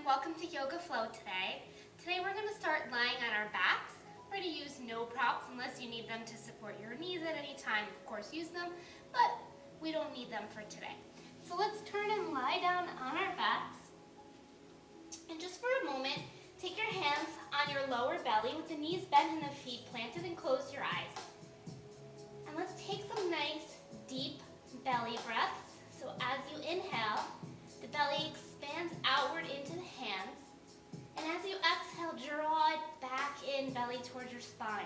welcome to Yoga Flow today. Today we're going to start lying on our backs. We're going to use no props unless you need them to support your knees at any time. Of course, use them, but we don't need them for today. So let's turn and lie down on our backs. And just for a moment, take your hands on your lower belly with the knees bent and the feet planted and close your eyes. And let's take some nice deep belly breaths. So as you inhale, the belly expands outward into the hands. And as you exhale, draw it back in, belly towards your spine.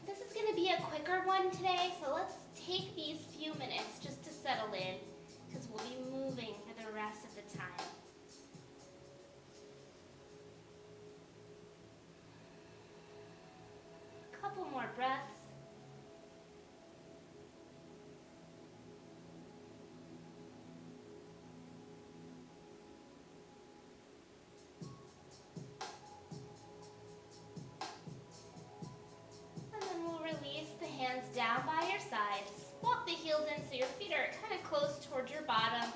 This is going to be a quicker one today, so let's take these few minutes just to settle in, because we'll be moving for the rest of the time. A couple more breaths. Down by your sides. Walk the heels in so your feet are kind of close towards your bottom.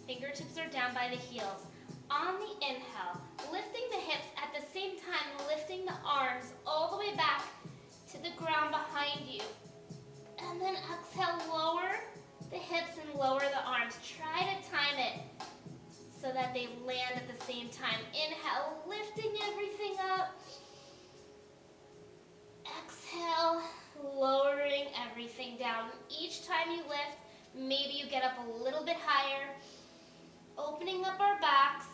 Fingertips are down by the heels. On the inhale, lifting the hips at the same time, lifting the arms all the way back to the ground behind you. And then exhale, lower the hips and lower the arms. Try to time it so that they land at the same time. Inhale, lifting everything up. Exhale, lowering everything down. Each time you lift, maybe you get up a little bit higher, opening up our backs.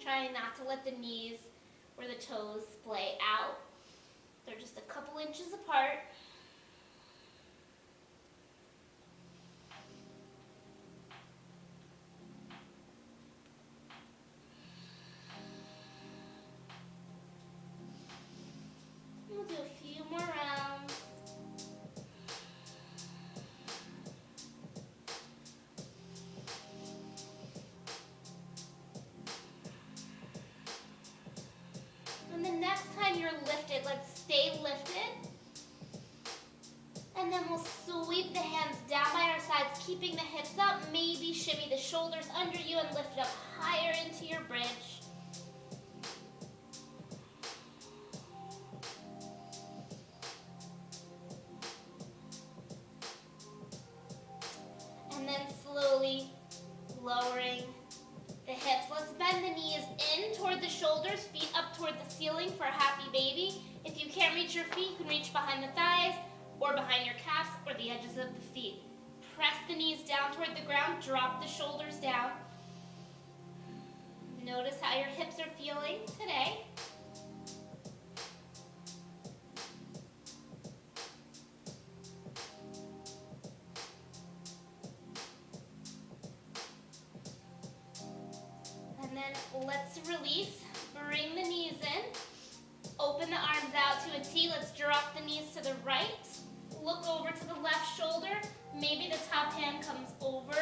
Trying not to let the knees or the toes splay out. They're just a couple inches apart. We'll do a few more rounds. And the next time you're lifted, let's stay lifted. And then we'll sweep the hands down by our sides, keeping the hips up. Maybe shimmy the shoulders under you and lift it up higher into your bridge. And then slowly lowering the hips. Let's bend the knees in toward the shoulders, feet up toward the ceiling for a happy baby. If you can't reach your feet, you can reach behind the thighs or behind your calves or the edges of the feet. Press the knees down toward the ground, drop the shoulders down. Notice how your hips are feeling today. And then let's release, bring the knees in, open the arms out to a T. Let's drop the knees to the right, look over to the left shoulder, maybe the top hand comes over.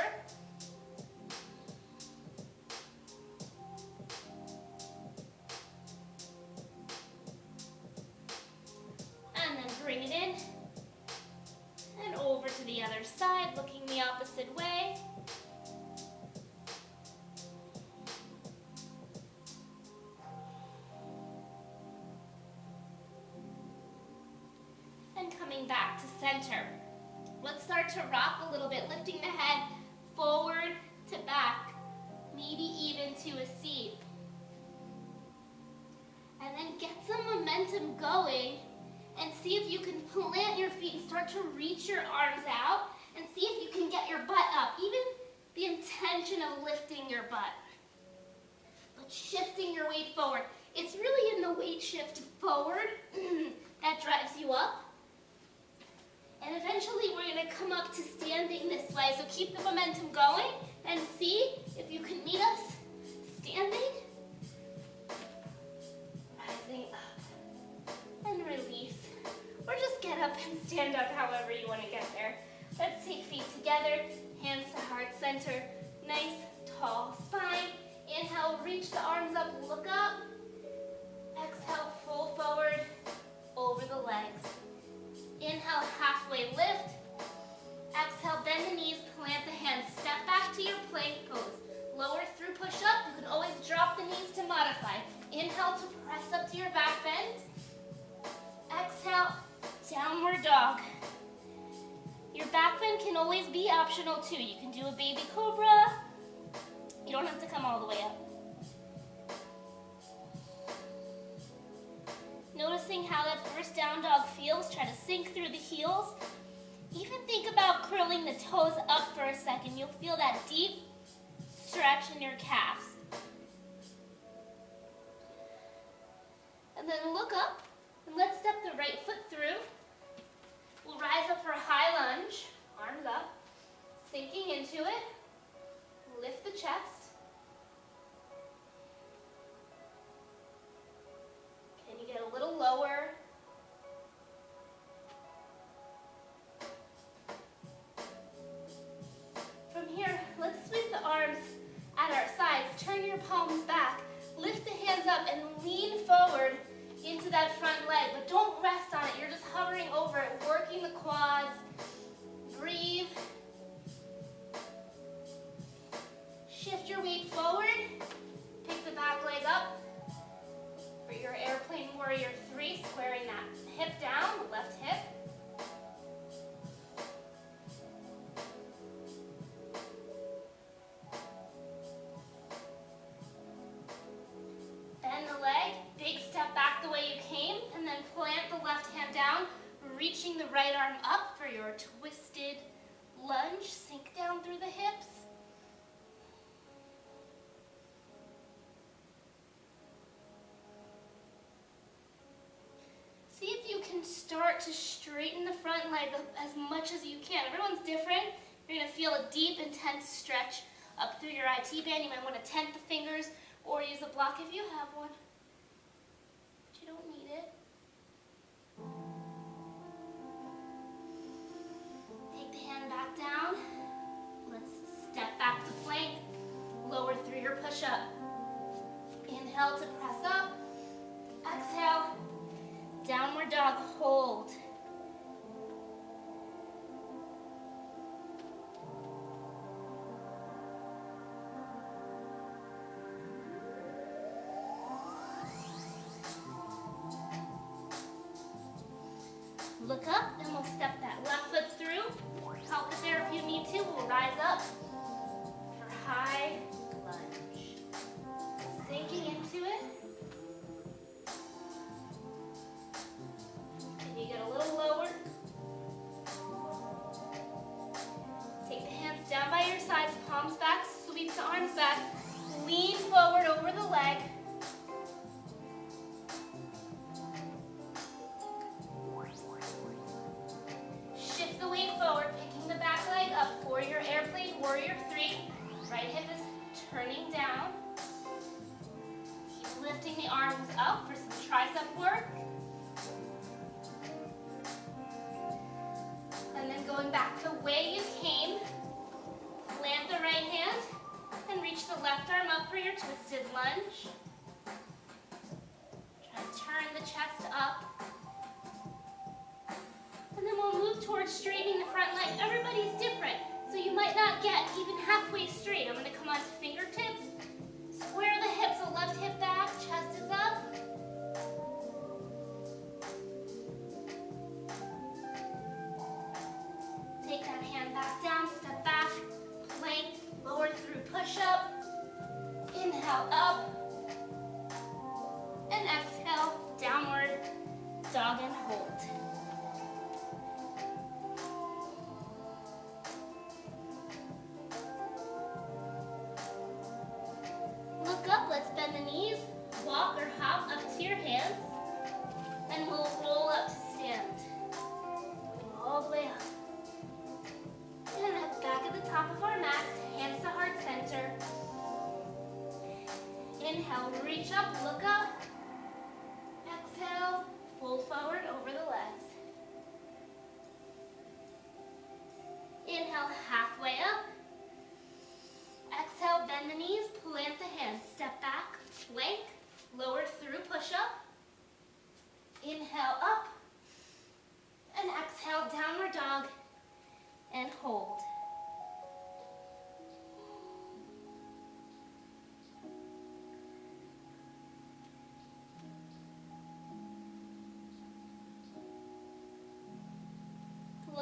And then bring it in, and over to the other side, looking the opposite way. Coming back to center. Let's start to rock a little bit, lifting the head forward to back, maybe even to a seat. And then get some momentum going and see if you can plant your feet and start to reach your arms out and see if you can get your butt up, even the intention of lifting your butt, but shifting your weight forward. It's really in the weight shift forward that drives you up. And eventually we're going to come up to standing this way. So keep the momentum going and see if you can meet us standing. Rising up and release. Or just get up and stand up however you want to get there. Let's take feet together, hands to heart center. Nice tall spine. Inhale, reach the arms up, look up. Exhale, full forward over the legs. Inhale, halfway halfway lift. Exhale, bend the knees, plant the hands, step back to your plank pose. Lower through push-up. You can always drop the knees to modify. Inhale to press up to your back bend. Exhale, downward dog. Your back bend can always be optional too. You can do a baby cobra. You don't have to come all the way up. Noticing how that first down dog feels. Try to sink through the heels. Even think about curling the toes up for a second. You'll feel that deep stretch in your calves. And then look up and let's step the right foot through. We'll rise up for a high lunge, arms up, sinking into it. Lift the chest. Can you get a little lower? From here, let's sweep the arms at our sides. Turn your palms back. Lift the hands up and lean forward into that front leg, but don't rest on it. You're just hovering over it, working the quads. Breathe. Shift your weight forward. Pick the back leg up for your airplane warrior 3, squaring that hip down, the left hip. Bend the leg, big step back the way you came, and then plant the left hand down, reaching the right arm up for your twisted lunge. Sink down through the hips. See if you can start to straighten the front leg up as much as you can. Everyone's different. You're going to feel a deep, intense stretch up through your IT band. You might want to tent the fingers or use a block if you have one. But you don't need it. Take the hand back down. Let's step back to plank. Lower through your push-up. Inhale to press up. Exhale. Downward dog, hold. Look up and we'll step that left foot through. Help it there if you need to. We'll rise up for high lunge. Sinking into it. Can you get a little lower? Take the hands down by your sides, palms back, sweep the arms back. Lean forward over the leg. Shift the weight forward, picking the back leg up for your airplane warrior 3. Right hip is turning down. Keep lifting the arms up for some tricep work. And then going back the way you came, plant the right hand and reach the left arm up for your twisted lunge. Try to turn the chest up. And then we'll move towards straightening the front leg. Everybody's different, so you might not get even halfway straight. I'm going to come onto fingertips. Square the hips, so left hip back, chest is up. Take that hand back down, step back, plank, lower through push-up. Inhale up. And exhale, downward dog and hold. Look up, let's bend the knees, walk or hop up to your hands, and we'll roll up to stand. All the way up. And at back at the top of our mats, hands to heart center.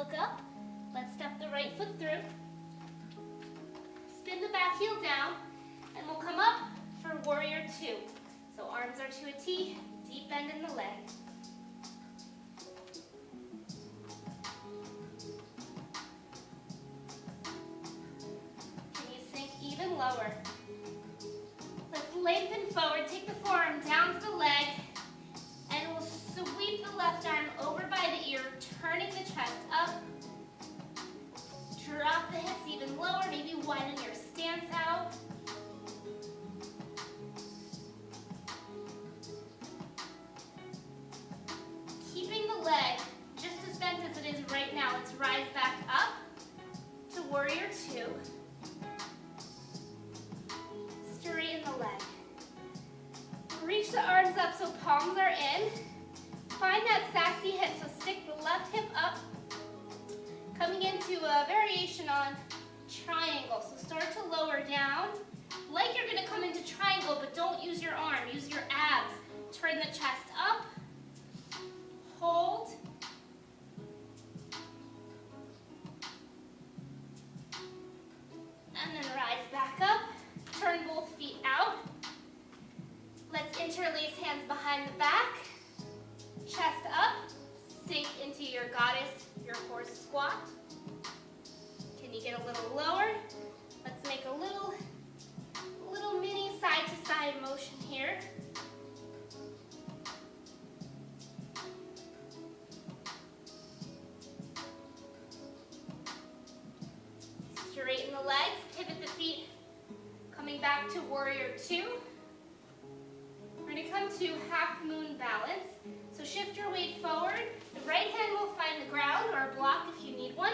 look up. Let's step the right foot through. Spin the back heel down, and we'll come up for warrior two. So arms are to a T, deep bend in the leg. Can you sink even lower? Let's lengthen forward, take the forearm down to the leg, and we'll sweep the left arm over by the ear, turning the chest up. Drop the hips even lower, maybe widen your stance out. Keeping the leg just as bent as it is right now. Let's rise back up to warrior two. Straighten the leg. Reach the arms up so palms are in. Find that sassy hip, so stick the left hip up. Coming into a variation on triangle. So start to lower down, like you're gonna come into triangle, but don't use your arm, use your abs. Turn the chest up, hold, and then rise back up. Turn both feet out. Let's interlace hands behind the back, chest up, sink into your goddess, your horse squat. Can you get a little lower? Let's make a little mini side to side motion here. Straighten the legs, pivot the feet, coming back to warrior two. We're going to come to half moon balance. So shift your weight forward. The right hand will find the ground or a block if you need one.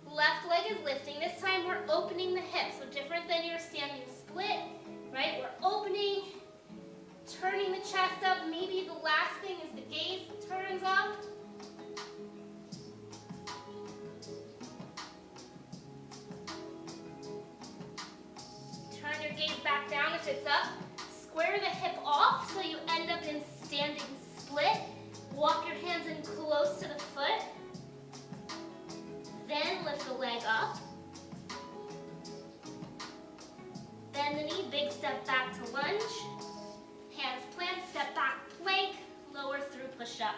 Left leg is lifting. This time we're opening the hips. So different than your standing split, right? We're opening, turning the chest up. Maybe the last thing is the gaze turns up. Turn your gaze back down if it's up. Square the hip off so you end up in standing split. Walk your hands in close to the foot. Then lift the leg up. Bend the knee, big step back to lunge. Hands plant, step back, plank, lower through push up.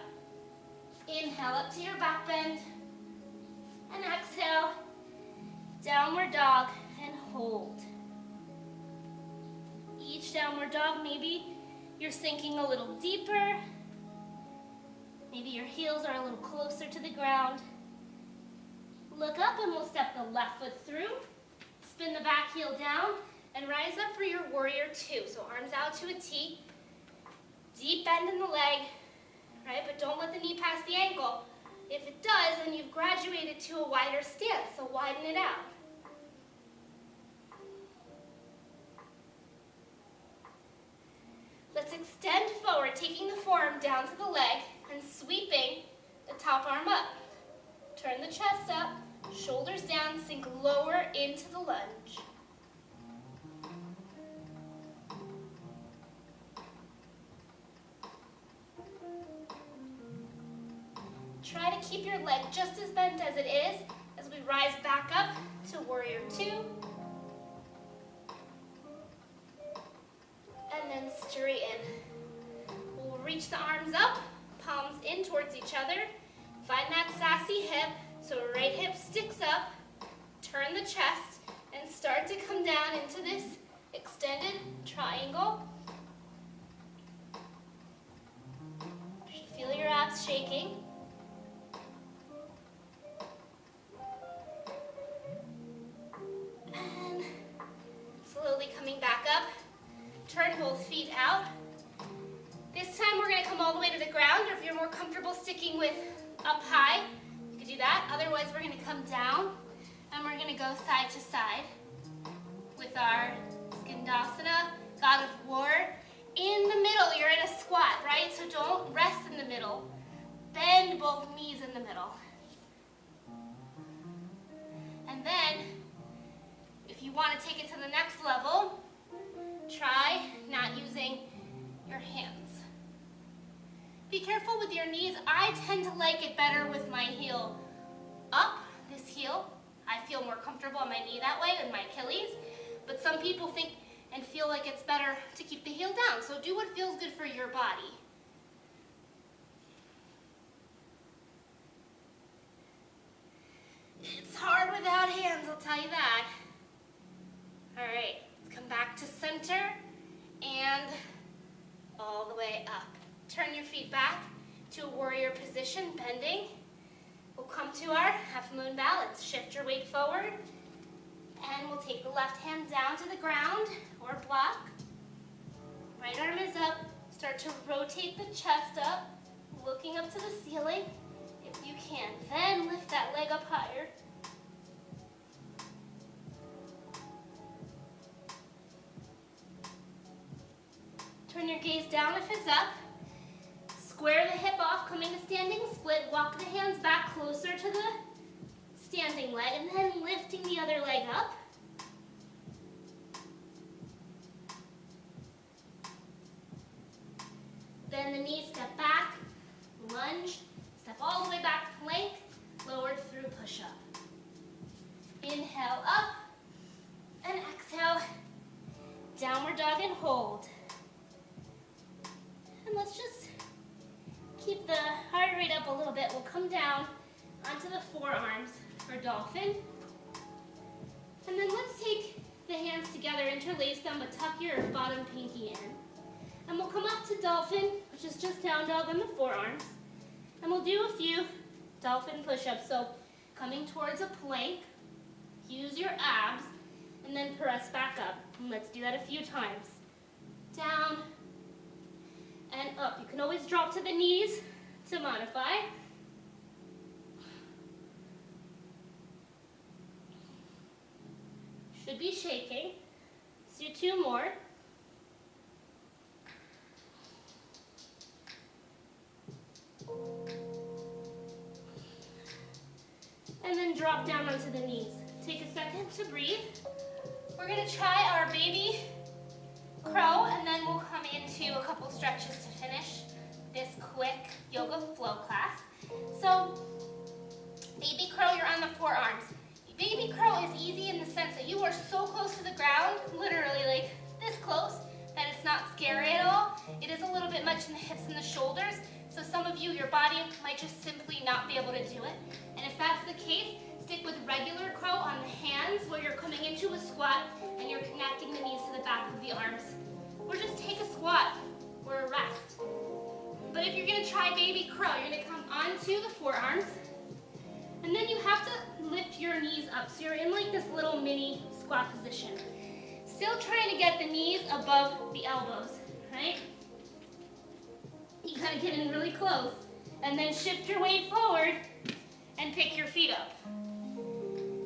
Inhale up to your back bend. And exhale, downward dog and hold. Each downward dog, maybe you're sinking a little deeper. Maybe your heels are a little closer to the ground. Look up and we'll step the left foot through. Spin the back heel down and rise up for your warrior two. So arms out to a T. Deep bend in the leg, right? But don't let the knee pass the ankle. If it does, then you've graduated to a wider stance, so widen it out. Let's extend forward, taking the forearm down to the leg and sweeping the top arm up. Turn the chest up, shoulders down, sink lower into the lunge. Try to keep your leg just as bent as it is as we rise back up to warrior two. And then straighten. We'll reach the arms up, palms in towards each other. Find that sassy hip, so right hip sticks up. Turn the chest and start to come down into this extended triangle. Feel your abs shaking. And slowly coming back up. Turn both feet out. This time we're going to come all the way to the ground, or if you're more comfortable sticking with up high, you can do that. Otherwise, we're going to come down and we're going to go side to side with our Skandasana, God of War. In the middle, you're in a squat, right? So don't rest in the middle. Bend both knees in the middle. And then, if you want to take it to the next level, try not using your hands. Be careful with your knees. I tend to like it better with my heel up. heel. I feel more comfortable on my knee that way than my Achilles, but some people think and feel like it's better to keep the heel down. So do what feels good for your body. It's hard without hands, I'll tell you that. All right, let's come back to center and all the way up. Turn your feet back to a warrior position, bending. We'll come to our half moon balance. Shift your weight forward, and we'll take the left hand down to the ground or block. Right arm is up. Start to rotate the chest up, looking up to the ceiling if you can. Then lift that leg up higher. Turn your gaze down if it's up. Square the hip off, coming to standing split. Walk the hands back closer to the standing leg, and then lifting the other leg up. Then the knees step back, lunge, step all the way back, plank, lowered through push-up. Inhale up, and exhale, downward dog and hold. And let's just keep the heart rate up a little bit. We'll come down onto the forearms for dolphin. And then let's take the hands together, interlace them, but tuck your bottom pinky in. And we'll come up to dolphin, which is just down dog on the forearms. And we'll do a few dolphin push-ups. So coming towards a plank, use your abs, and then press back up. And let's do that a few times. Down and up. You can always drop to the knees to modify. Should be shaking. Let's do two more. And then drop down onto the knees. Take a second to breathe. We're going to try our baby crow, and then we'll come into a couple stretches to finish this quick yoga flow class. So, baby crow, you're on the forearms. Baby crow is easy in the sense that you are so close to the ground, literally like this close, that it's not scary at all. It is a little bit much in the hips and the shoulders, so some of you, your body might just simply not be able to do it. And if that's the case, stick with regular crow on the hands where you're coming into a squat and you're connecting the knees to the back of the arms. Or just take a squat or a rest. But if you're going to try baby crow, you're going to come onto the forearms, and then you have to lift your knees up. So you're in like this little mini squat position. Still trying to get the knees above the elbows, right? You kind of get in really close. And then shift your weight forward and pick your feet up.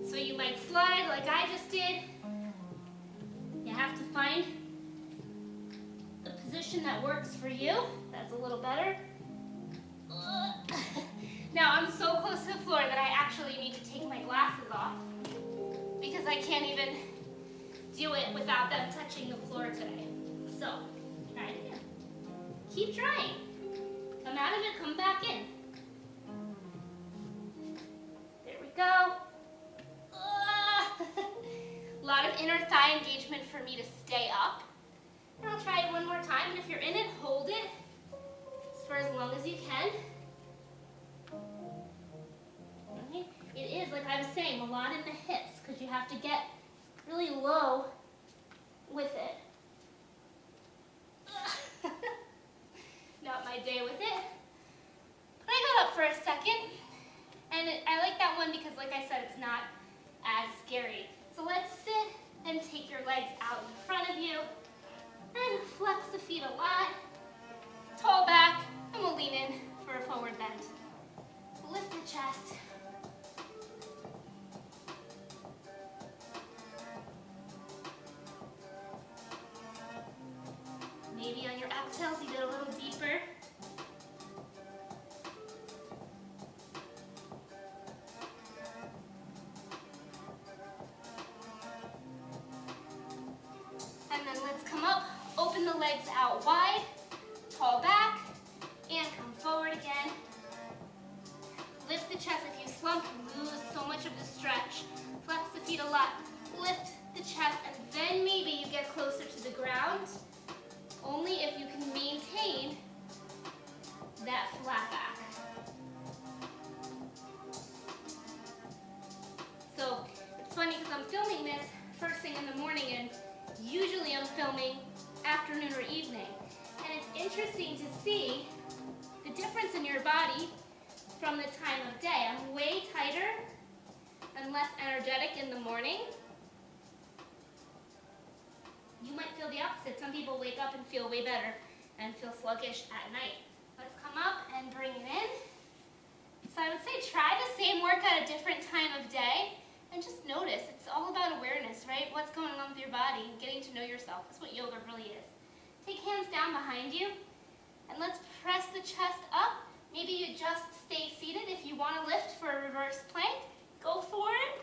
So you might slide like I just did. You have to find the position that works for you. That's a little better. Now I'm so close to the floor that I actually need to take my glasses off because I can't even do it without them touching the floor today. So, try it again. Keep trying. Come out of it, come back in. There we go. A lot of inner thigh engagement for me to stay up. And I'll try it one more time, and if you're in it, hold it for as long as you can. Okay. It is, like I was saying, a lot in the hips, because you have to get really low with it. Not my day with it. But I got up for a second, and I like that one because, like I said, it's not as scary. So let's sit and take your legs out in front of you, and flex the feet a lot. Tall back, and we'll lean in for a forward bend. Lift the chest. Maybe on your exhales you get a little deeper. And then let's come up, open the legs out wide, tall back, and come forward again. Lift the chest. If you slump, you lose so much of the stretch. get closer to the ground, only if you can maintain that flat back. So it's funny because I'm filming this first thing in the morning, and usually I'm filming afternoon or evening. And it's interesting to see the difference in your body from the time of day. I'm way tighter and less energetic in the morning. You might feel the opposite. Some people wake up and feel way better and feel sluggish at night. Let's come up and bring it in. So I would say try the same work at a different time of day and just notice. It's all about awareness, right? What's going on with your body and getting to know yourself. That's what yoga really is. Take hands down behind you and let's press the chest up. Maybe you just stay seated. If you want to lift for a reverse plank, go for it.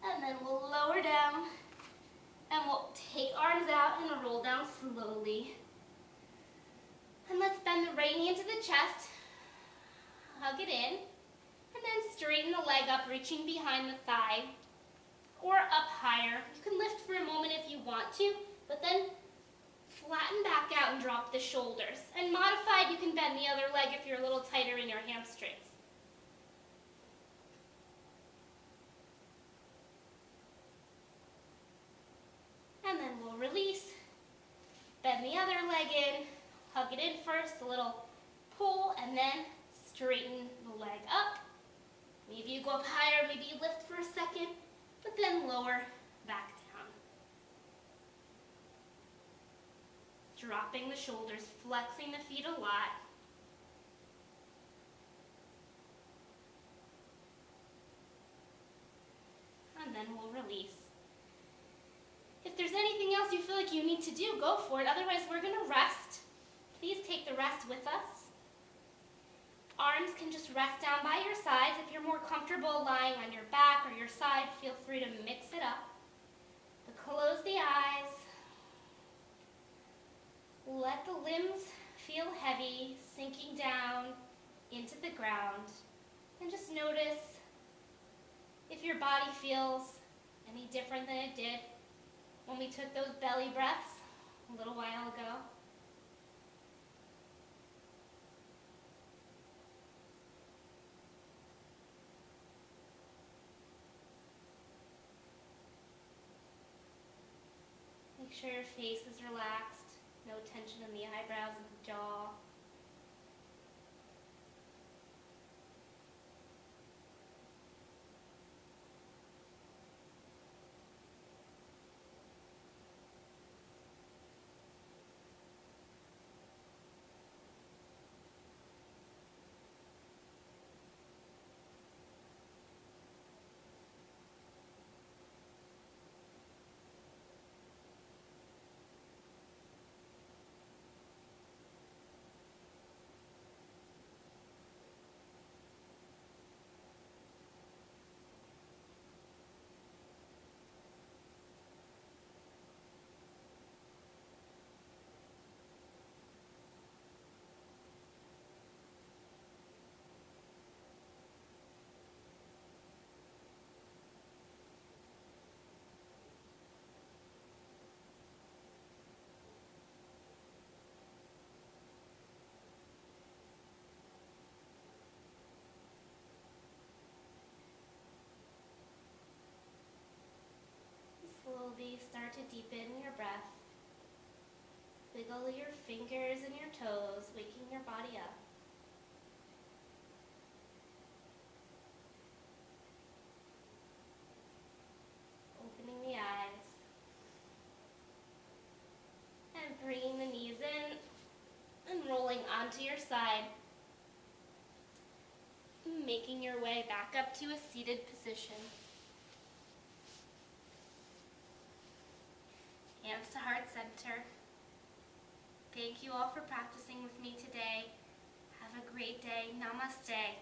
And then we'll lower down and we'll take arms out and roll down slowly. And let's bend the right knee into the chest, hug it in, and then straighten the leg up, reaching behind the thigh or up higher. You can lift for a moment if you want to, but then flatten back out and drop the shoulders. And modified, you can bend the other leg if you're a little tighter in your hamstrings. And then we'll release, bend the other leg in, hug it in first, a little pull, and then straighten the leg up. Maybe you go up higher, maybe you lift for a second, but then lower back down. Dropping the shoulders, flexing the feet a lot. And then we'll release. If there's anything else you feel like you need to do, go for it. Otherwise, we're going to rest. Please take the rest with us. Arms can just rest down by your sides. If you're more comfortable lying on your back or your side, feel free to mix it up. But close the eyes. Let the limbs feel heavy, sinking down into the ground. And just notice if your body feels any different than it did when we took those belly breaths a little while ago. Make sure your face is relaxed, no tension in the eyebrows and the jaw. Slowly start to deepen your breath. Wiggle your fingers and your toes, waking your body up. Opening the eyes. And bringing the knees in and rolling onto your side. Making your way back up to a seated position. Hands to heart center. Thank you all for practicing with me today. Have a great day. Namaste.